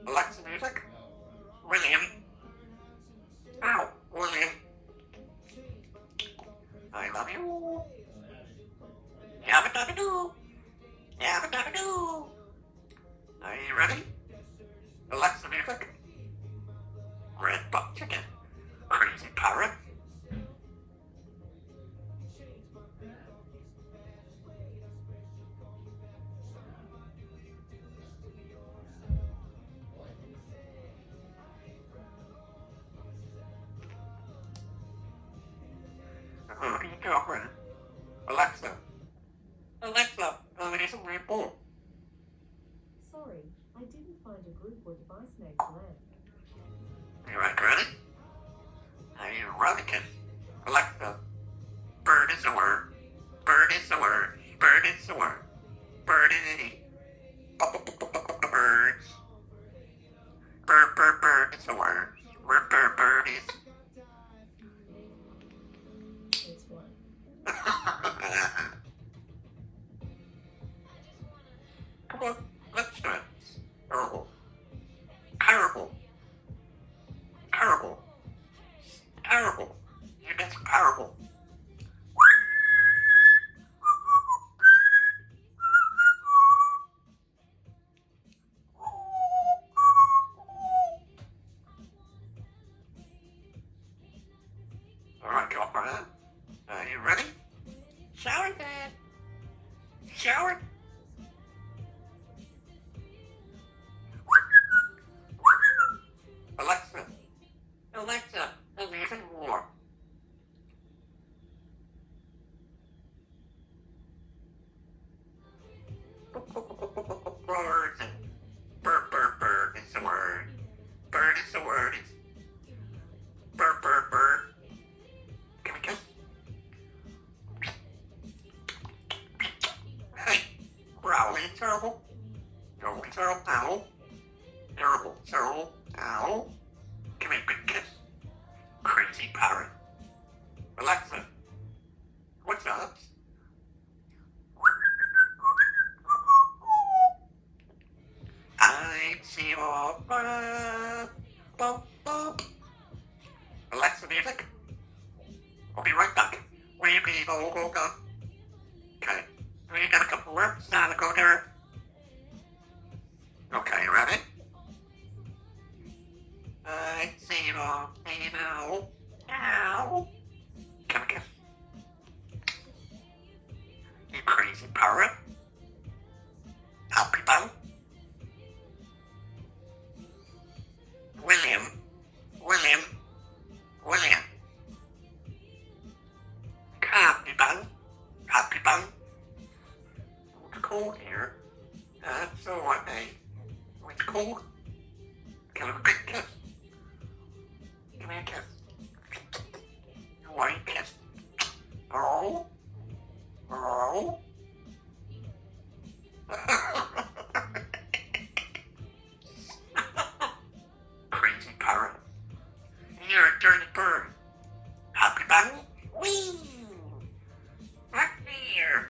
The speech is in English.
Alexa music. William. Ow, William. I love you. Yabba dabba doo. Yabba dabba doo. Are you ready? Alexa music. Red butt chicken. Crazy parrot. Who are you talking? Alexa. Alexa, is a red bull. Sorry, I didn't find a group or device named Blank. You ready? Are you ready, kid? Alexa. Bird is a word. Bird is a word. Bird is a word. Bird is birds. Bird is a word. Bird is. It's one. Come on, let's do it. Terrible. Terrible. Terrible. Terrible. You get terrible. Alright, girlfriend. Are you ready? Shower, Dad. Shower. Alexa. Alexa, there's even more. Birds. Bird is the word. Bird is the word. Bird. Can we kiss? Hey, growling terrible. Growling terrible. Ow. Terrible. Ow. Give me a big kiss. Crazy parrot. Alexa. What's up? I see your Alexa music. I'll be right back. We people go. Okay. We got a couple words now to go there. Okay, ready? I see your Ow. Can I kiss? You crazy parrot. Happy bun. William. Happy bun. It's cold here. So what, eh? It's cold. Give it a big kiss. Give me a kiss. You want a kiss? Oh.